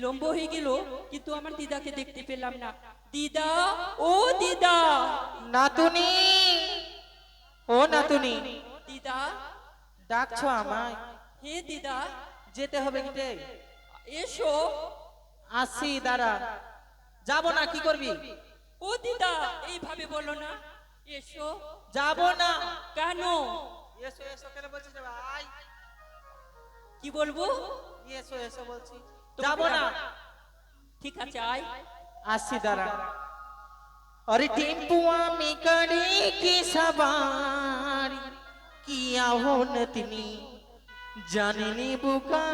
বিলম্ব হয়ে গেল, কিন্তু আমার দিদাকে দেখতে পেলাম না। দিদা, ও দিদা। নাতুনি, ও নাতুনি, দিদা, ডাকছো আমায়? হে দিদা, যেতে হবে কি? এসো। আসি, দাঁড়া। যাবো না, কি করবি? ও দিদা, এইভাবে বলো না। এসো। যাবো না। কেন? এসো এসো কেন বলছিস রে ভাই? কি বলবো? এসো এসো বলছি, যাবো না। ঠিক আছে, আয়। আসি, দাঁড়া। अरे टेम्पुआ में करे की सवारी किया हो नतनी जानने बुका।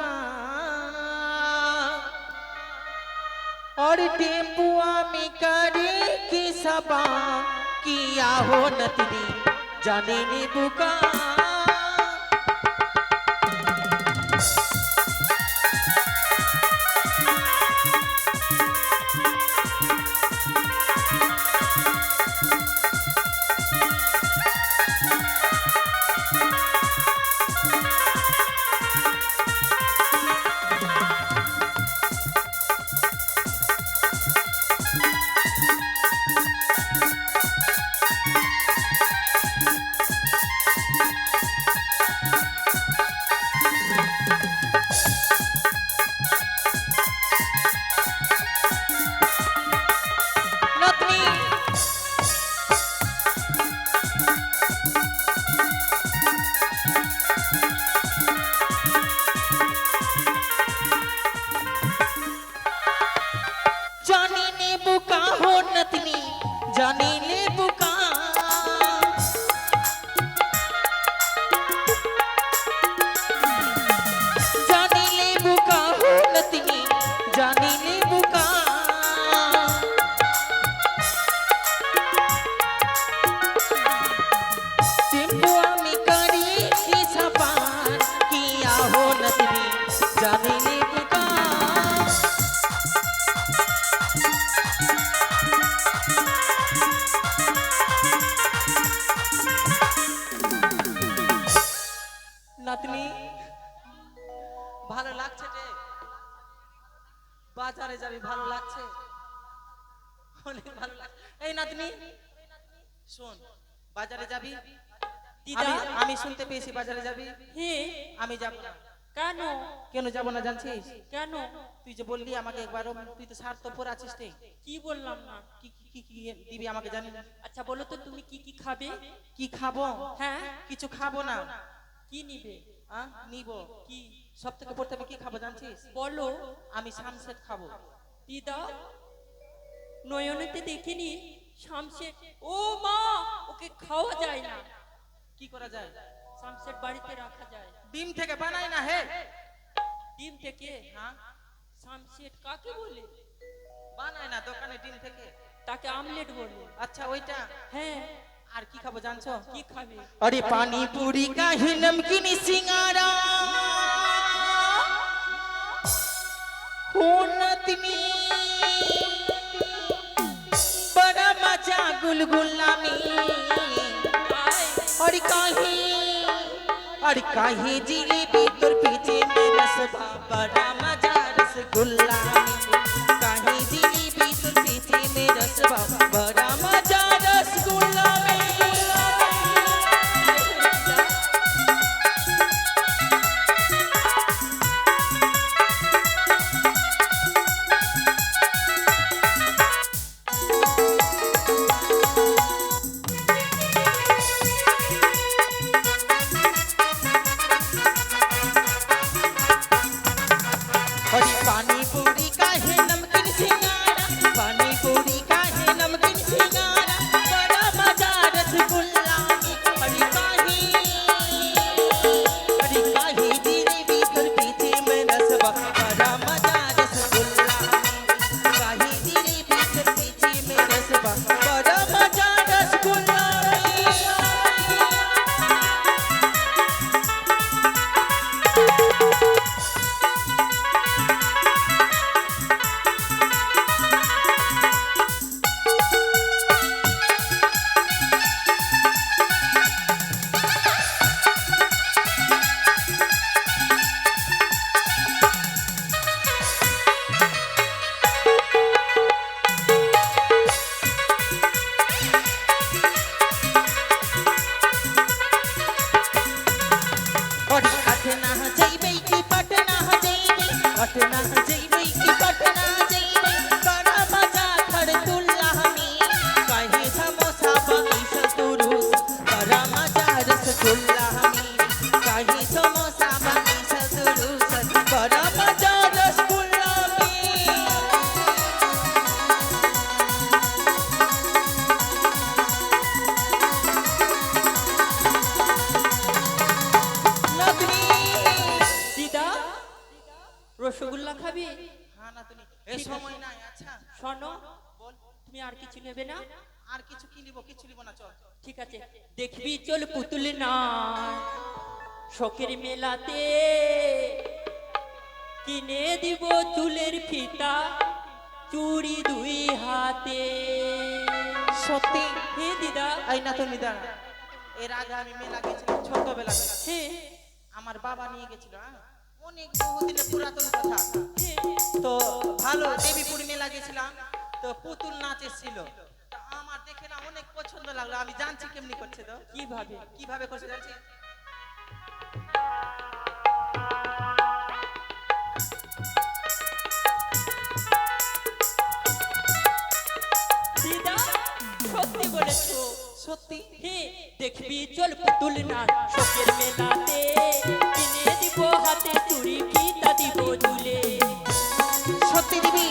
और टेम्पुआ में करे की सवारी किया हो नतनी जानने बुका। जानी ले बुका। जानी ले बुका हो नतनी जानी ले बुका। टेम्पुआ में करी की सवार किया हो नतनी जानी ले बुका। নাতনি ভালো লাগছে রে? বাজারে যাবি, ভালো লাগছে? অনেক ভালো লাগছে। এই নাতনি শোন, বাজারে যাবি? দিদা, আমি শুনতে পেয়েছি বাজারে যাবি। হে, আমি যাব না। কেন? কেন যাব না জানছিস? কেন? তুই যে বললি আমাকে একবারও, তুই তো স্বার্থপর আছিস রে। কি বললাম না? কি কি কি দিবি আমাকে জানি না। আচ্ছা বলো তো, তুমি কি কি খাবে? কি খাবো? হ্যাঁ, কিছু খাবো না। কি নিবে? নিব কি? সব থেকে প্রথমে কি খাবো জানছিস? বলো। আমি সানসেট খাবো। দিদা, নয়নেতে দেখিনি শামশেদ। ও মা, ওকে খাওয়া যায় না। কি করা যায়? শামশেদ বাড়িতে রাখা যায়। ডিম থেকে বানাই না হে? ডিম থেকে? হ্যাঁ। শামশেদ কাকে বলে? বানাই না দোকানে ডিম থেকে, তাকে আমলেট বলে। আচ্ছা ওইটা। হ্যাঁ। আর কি খাবো জানছো? কি খাবে? अरे पानी पूरी का ही नमकीन सिंगारा हो नतनी बड़ा मजा गुलगुला में। और काहे जिलेबी तोर पीछे में रसभा बड़ा मजा रसगुल्ला में। काहे जिलेबी तोर पीछे में रसभा बड़ा मजा रसगुल्ला में। पानी पूरी का है नमकीन सिंगारा, पानी पूरी का है नमकीन सिंगारा। पटना जइबै की पटना जइबै बड़ा मजा खरदुल्ला हमी कहीं समोसा बगीचा तुरुस बड़ा मजा रसगुल्ला हमी कहीं समोसा बगीचा तुरुस बड़ा मजा रसगुल्ला हमी नदनी দিদা রসগোল্লা খাবি? हाँ ना तुनी ए समय নাই আচ্ছা শোনো, বল তুমি আর কিছু নেবে না? আর কিছু কি লিব না চল ঠিক আছে, দেখবি চল পুতুল না শখের মেলাতে কিনে দিব চুলের ফিতা চুড়ি দুই হাতে। সত্যি হে দিদা, এই না তুমি দাঁড়া এর আগে আমি মেলা গেছিলাম ছোটবেলা হে আমার বাবা নিয়ে গেছিল হ্যাঁ অনেক বহুদিনের পুরাতন কথা হে, তো ভালো দেবীপুর মেলা গেছিলাম তো পুতুল নাচ এসেছিল তো আমার দেখে না অনেক পছন্দ লাগলো আমি জানছি কেমনি করছে তো কিভাবে? কিভাবে করছে জানছি দিদা সত্যি বলেছো। সত্যি হে দেখবি চল পুতুল না শখের মেলাতে কিনে দিব হাতে চুড়ি ফিতা দিব চুলে। সত্যি দিবি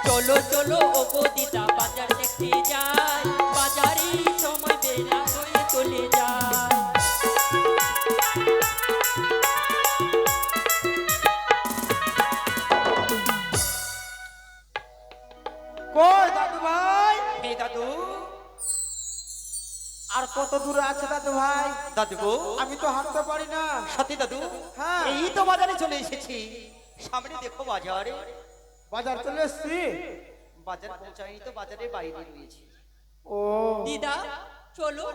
চলো চলো ওগো দিদা বাজার দেখতে যাই, বাজারে সময় বেলা হয়ে চলে যায়। কই দাদু ভাই? এই দাদু, আর কত দূরে আছে দাদু ভাই? দাদু গো, আমি তো হাঁটতে পারি না। সত্যি দাদু, হ্যাঁ। এই তো বাজারে চলে এসেছি। সামনে দেখো বাজার, বাজার চলে এসছি। বাজার পৌঁছায়নি তো বাজারের বাইরে রয়েছে। ও দিদা চলো,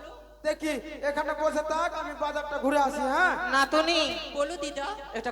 দেখি এখানে বসে থাক, আমি বাজারটা ঘুরে আসি। হ্যাঁ নাতনি বলো দিদা। এটা